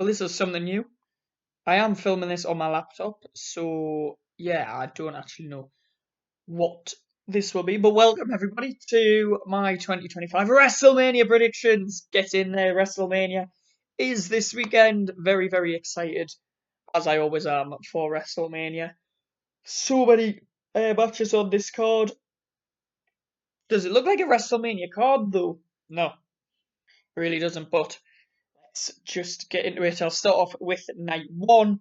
Well, this is something new. I am filming this on my laptop, so yeah, I don't actually know what this will be. But welcome everybody to my 2025 Wrestlemania predictions. Get in there, Wrestlemania is this weekend. Very, very excited, as I always am, for Wrestlemania. So many matches on this card. Does it look like a Wrestlemania card though? No, it really doesn't. But let's just get into it. I'll start off with night one.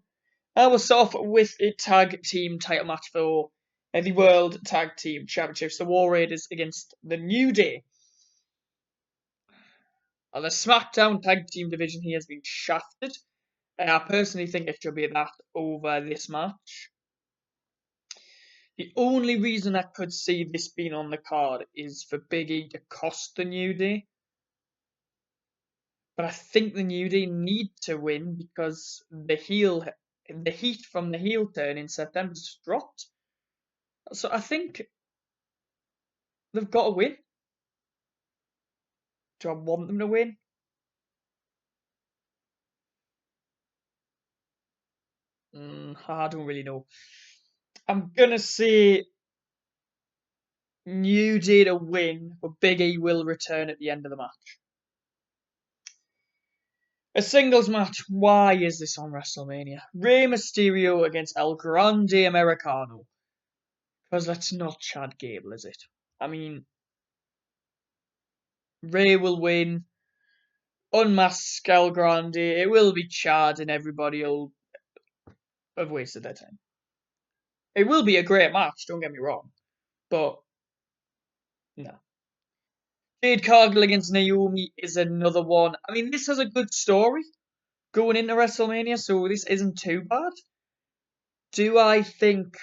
I will start off with a tag team title match for the World Tag Team Championships. The War Raiders against the New Day. The SmackDown Tag Team division here has been shafted. And I personally think it should be that over this match. The only reason I could see this being on the card is for Big E to cost the New Day. But I think the New Day need to win because the heat from the heel turn in September just dropped. So I think they've got to win. Do I want them to win? I don't really know. I'm gonna say New Day to win, but Big E will return at the end of the match. A singles match. Why is this on WrestleMania? Rey Mysterio against El Grande Americano. Because that's not Chad Gable, is it? I mean, Rey will win. Unmask El Grande. It will be Chad, and everybody will have wasted their time. It will be a great match. Don't get me wrong, but no. Jade Cargill against Naomi is another one. I mean, this has a good story going into WrestleMania, so this isn't too bad. Do I think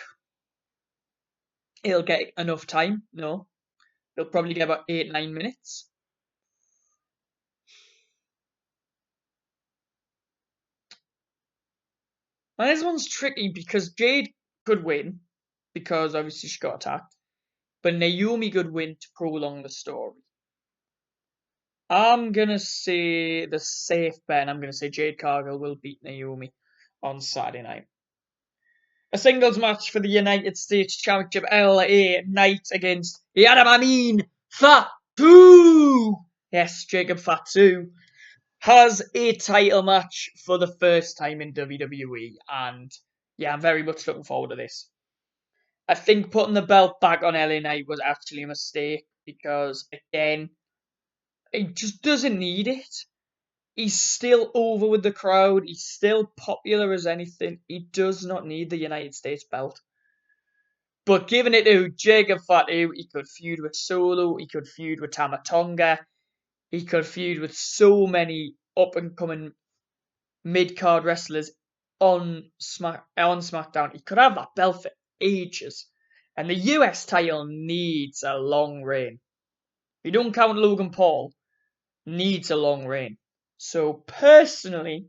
it'll get enough time? No. It'll probably get about 8-9 minutes. And this one's tricky because Jade could win, because obviously she got attacked, but Naomi could win to prolong the story. I'm gonna say the safe bet. I'm gonna say Jade Cargill will beat Naomi on Saturday night. A singles match for the United States Championship. LA Knight against Adam Amin Fatu. Yes, Jacob Fatu has a title match for the first time in WWE, and yeah, I'm very much looking forward to this. I think putting the belt back on LA Knight was actually a mistake because, again, he just doesn't need it. He's still over with the crowd. He's still popular as anything. He does not need the United States belt. But giving it to Jacob Fatu, he could feud with Solo. He could feud with Tama Tonga. He could feud with so many up and coming mid card wrestlers on SmackDown. He could have that belt for ages. And the US title needs a long reign. If you don't count Logan Paul, needs a long reign. So personally,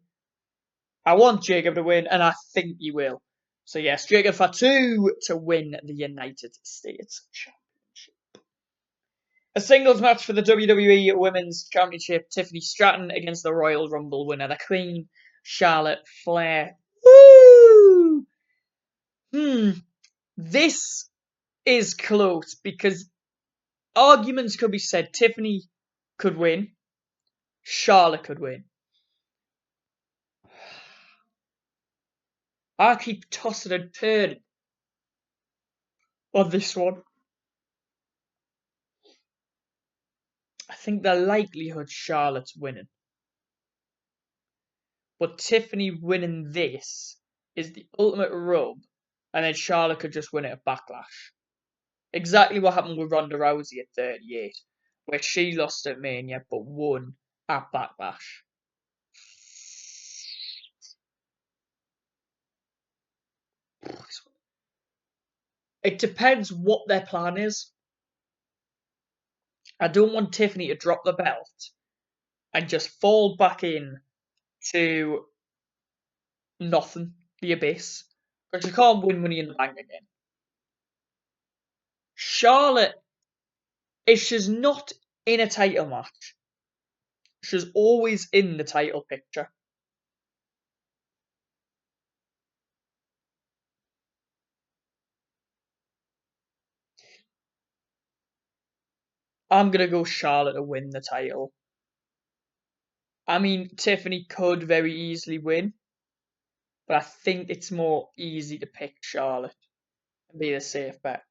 I want Jacob to win, and I think he will. So yes, Jacob Fatu to win the United States Championship. A singles match for the WWE Women's Championship. Tiffany Stratton against the Royal Rumble winner, the Queen, Charlotte Flair. Woo! This is close because arguments could be said. Tiffany could win. Charlotte could win. I keep tossing and turning on this one. I think the likelihood Charlotte's winning. But Tiffany winning this is the ultimate rub, and then Charlotte could just win it at Backlash. Exactly what happened with Ronda Rousey at 38, where she lost at Mania but won at Backlash. It depends what their plan is. I don't want Tiffany to drop the belt and just fall back in to nothing, the abyss, because she can't win Money in the Bank again. Charlotte, if she's not in a title match, she's always in the title picture. I'm going to go Charlotte to win the title. I mean, Tiffany could very easily win, but I think it's more easy to pick Charlotte and be the safe bet.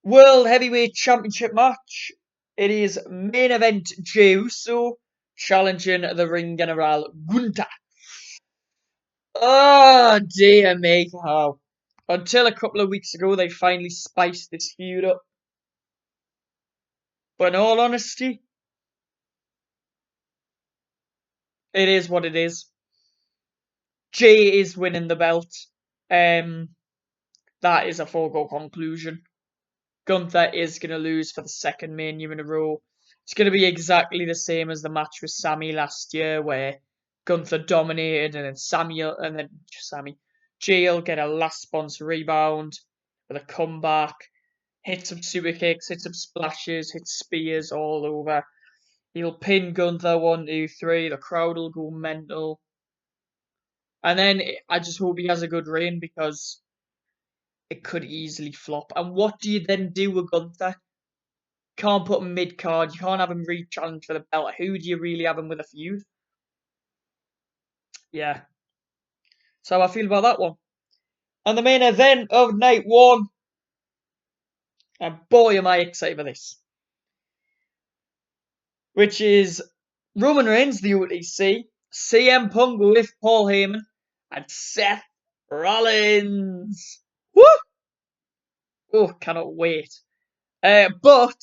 World Heavyweight Championship match. It is main event Jey Uso challenging the Ring General Gunther. Oh dear me, how. Until a couple of weeks ago, they finally spiced this feud up. But in all honesty, it is what it is. Jey is winning the belt. Um, that is a foregone conclusion. Gunther is going to lose for the second Mania in a row. It's going to be exactly the same as the match with Sammy last year, where Gunther dominated, and then Jey will get a last sponsor rebound with a comeback, hit some super kicks, hit some splashes, hit spears all over. He'll pin Gunther 1, 2, 3. The crowd will go mental, and then I just hope he has a good reign because it could easily flop. And what do you then do with Gunther? Can't put him mid card. You can't have him re-challenge for the belt. Who do you really have him with a feud? Yeah. So I feel about that one. And the main event of night one. And boy, am I excited for this. Which is Roman Reigns, the OTC, CM Punk with Paul Heyman, and Seth Rollins. Woo! Oh, cannot wait. But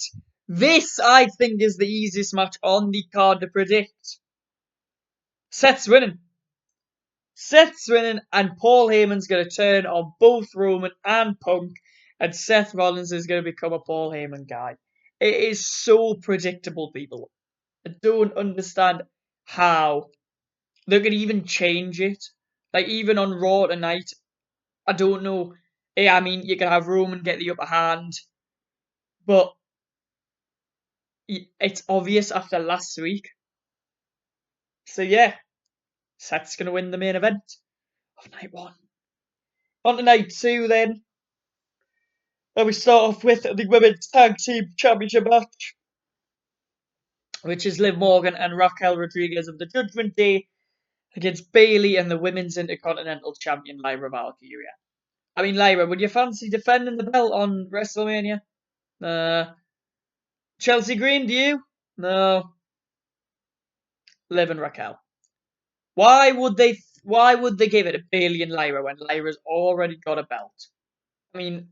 this, I think, is the easiest match on the card to predict. Seth's winning. Seth's winning, and Paul Heyman's going to turn on both Roman and Punk, and Seth Rollins is going to become a Paul Heyman guy. It is so predictable, people. I don't understand how they're going to even change it. Like, even on Raw tonight, I don't know. Yeah, I mean, you can have Roman get the upper hand, but it's obvious after last week. So, yeah, Seth's going to win the main event of night one. On to night two, then. And we start off with the Women's Tag Team Championship match, which is Liv Morgan and Raquel Rodriguez of the Judgment Day against Bayley and the Women's Intercontinental Champion Lyra Valkyria. I mean, Lyra, would you fancy defending the belt on WrestleMania? Chelsea Green, do you? No. Liv and Raquel. Why would they? Why would they give it to Bayley and Lyra when Lyra's already got a belt? I mean,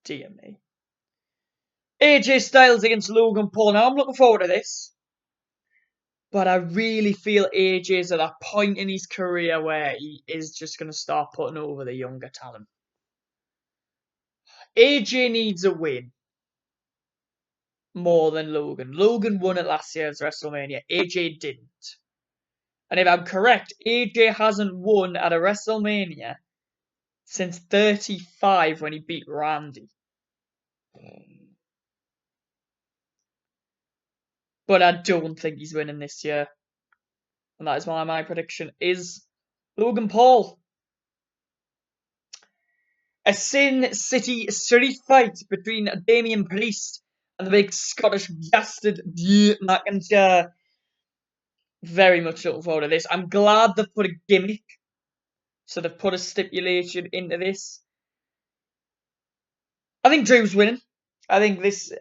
dear me. AJ Styles against Logan Paul. Now I'm looking forward to this. But I really feel AJ's at that point in his career where he is just going to start putting over the younger talent. AJ needs a win more than Logan. Logan won at last year's WrestleMania. AJ didn't. And if I'm correct, AJ hasn't won at a WrestleMania since 35 when he beat Randy. But I don't think he's winning this year. And that is why my prediction is Logan Paul. A Sin City street fight between Damian Priest and the big Scottish bastard Drew McIntyre. Very much looking forward to this. I'm glad they've put a gimmick. So they've put a stipulation into this. I think Drew's winning. I think this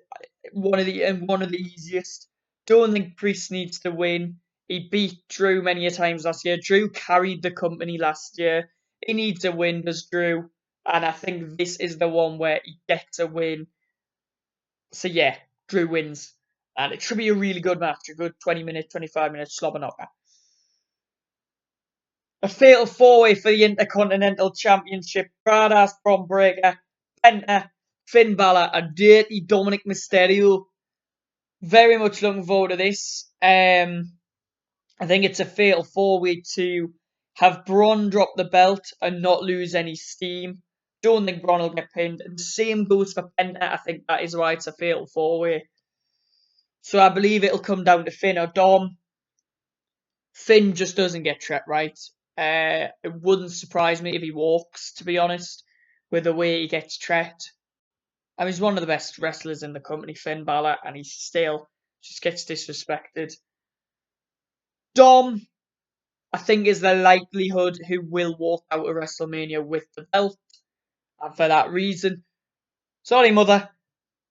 one of the easiest. Don't think Priest needs to win. He beat Drew many a times last year. Drew carried the company last year. He needs a win, does Drew? And I think this is the one where he gets a win. So yeah, Drew wins. And it should be a really good match. A good 20-minute, 25-minute slobber knocker. A fatal four-way for the Intercontinental Championship. Badass Bron Breakker, Penta, Finn Balor, and Dirty Dominic Mysterio. Very much looking forward to this. I think it's a fatal four-way to have Braun drop the belt and not lose any steam. Don't think Braun will get pinned. And the same goes for Penta. I think that is why it's a fatal four-way. So I believe it'll come down to Finn or Dom. Finn just doesn't get trapped right. It wouldn't surprise me if he walks, to be honest, with the way he gets trapped. I mean, he's one of the best wrestlers in the company, Finn Balor, and he still just gets disrespected. Dom, I think, is the likelihood who will walk out of WrestleMania with the belt. And for that reason, sorry, mother,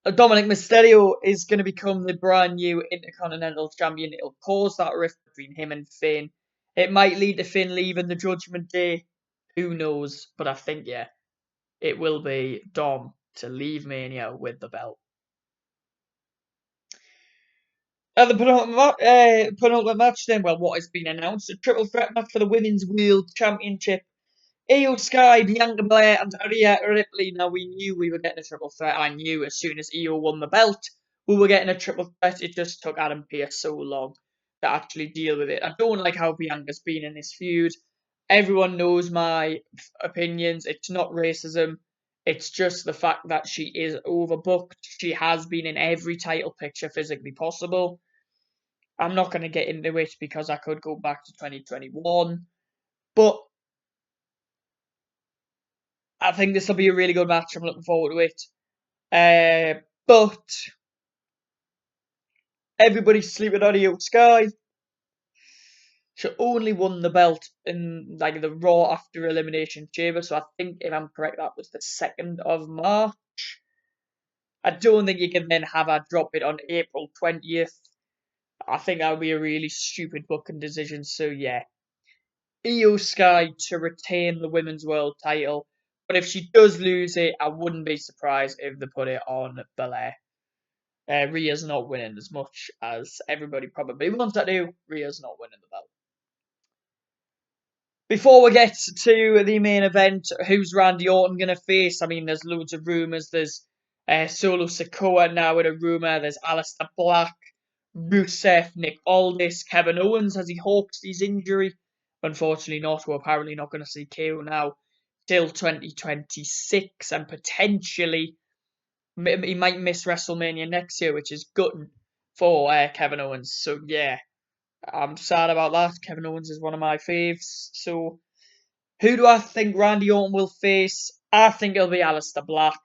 Dominic Mysterio is going to become the brand new Intercontinental Champion. It'll cause that rift between him and Finn. It might lead to Finn leaving the Judgment Day. Who knows? But I think, yeah, it will be Dom to leave Mania with the belt. The penultimate match then, well, what has been announced? A triple threat match for the Women's World Championship. Io Sky, Bianca Belair, and Rhea Ripley. Now, we knew we were getting a triple threat. I knew as soon as Io won the belt, we were getting a triple threat. It just took Adam Pearce so long to actually deal with it. I don't like how Bianca's been in this feud. Everyone knows my opinions. It's not racism. It's just the fact that she is overbooked. She has been in every title picture physically possible. I'm not going to get into it because I could go back to 2021. But I think this will be a really good match. I'm looking forward to it. But everybody's sleeping on Io Sky. She only won the belt in like the Raw after Elimination Chamber. So I think, if I'm correct, that was the 2nd of March. I don't think you can then have her drop it on April 20th. I think that would be a really stupid booking decision. So yeah, Io Sky to retain the Women's World title. But if she does lose it, I wouldn't be surprised if they put it on Belair. Rhea's not winning as much as everybody probably wants to do. Rhea's not winning the belt. Before we get to the main event, who's Randy Orton going to face? I mean, there's loads of rumours. There's Solo Sikoa now with a rumour. There's Aleister Black, Rusev, Nick Aldis, Kevin Owens as he hawks his injury. Unfortunately not. We're apparently not going to see KO now till 2026 and potentially he might miss WrestleMania next year, which is gutting for Kevin Owens. So yeah, I'm sad about that. Kevin Owens is one of my faves. So who do I think Randy Orton will face? I think it'll be Aleister Black.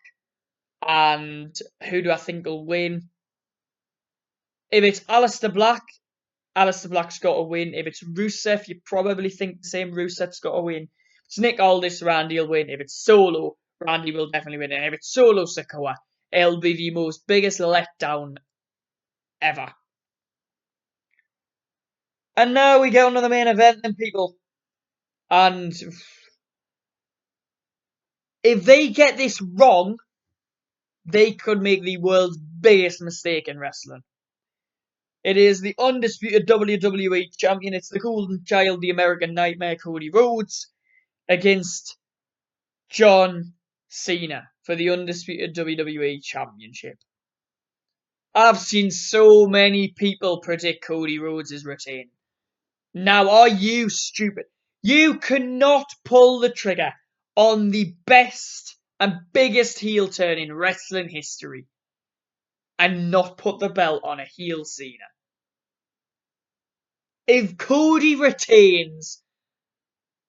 And who do I think will win? If it's Aleister Black's got to win. If it's Rusev, you probably think the same. Rusev's got to win. If it's Nick Aldis, Randy will win. If it's Solo, Randy will definitely win. And if it's Solo Sikoa, it'll be the most biggest letdown ever. And now we get on to the main event then, people. And if they get this wrong, they could make the world's biggest mistake in wrestling. It is the undisputed WWE champion. It's the golden child, the American Nightmare, Cody Rhodes, against John Cena for the undisputed WWE championship. I've seen so many people predict Cody Rhodes is retaining. Now, are you stupid? You cannot pull the trigger on the best and biggest heel turn in wrestling history and not put the belt on a heel Cena. If Cody retains,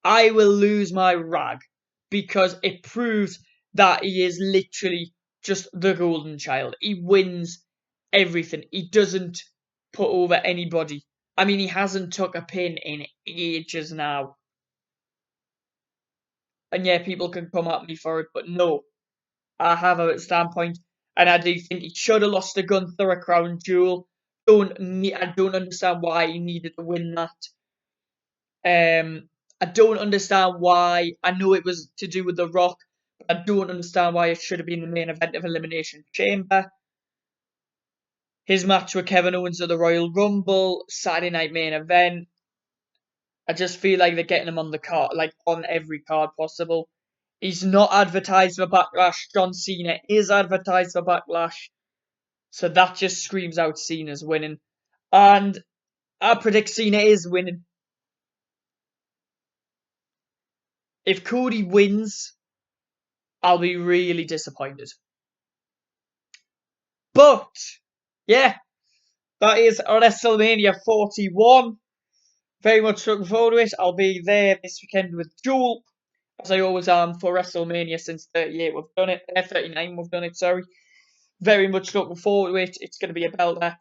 I will lose my rag because it proves that he is literally just the golden child. He wins everything. He doesn't put over anybody. I mean, he hasn't took a pin in ages now. And yeah, people can come at me for it, but no. I have a standpoint, and I do think he should have lost to Gunther a crown jewel. I don't understand why he needed to win that. I don't understand why. I know it was to do with The Rock, but I don't understand why it should have been the main event of Elimination Chamber. His match with Kevin Owens at the Royal Rumble, Saturday Night Main Event. I just feel like they're getting him on the card, like on every card possible. He's not advertised for Backlash. John Cena is advertised for Backlash. So that just screams out Cena's winning. And I predict Cena is winning. If Cody wins, I'll be really disappointed. But, yeah, that is WrestleMania 41. Very much looking forward to it. I'll be there this weekend with Joel, as I always am for WrestleMania since 38 we've done it. 39 we've done it, sorry. very much looking forward to it. It's going to be a belter.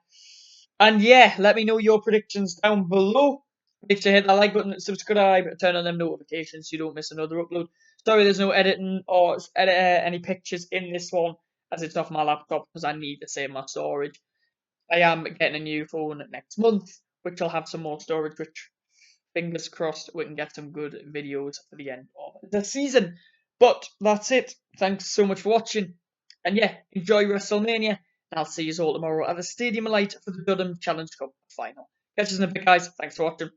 And yeah, let me know your predictions down below. Make sure to hit that like button, subscribe, turn on them notifications so you don't miss another upload. Sorry there's no editing or any pictures in this one, as it's off my laptop because I need to save my storage. I am getting a new phone next month, which will have some more storage, which fingers crossed we can get some good videos for the end of the season. But that's it. Thanks so much for watching. And yeah, enjoy Wrestlemania. And I'll see you all tomorrow at the Stadium of Light for the Durham Challenge Cup final. Catch us in a bit, guys. Thanks for watching.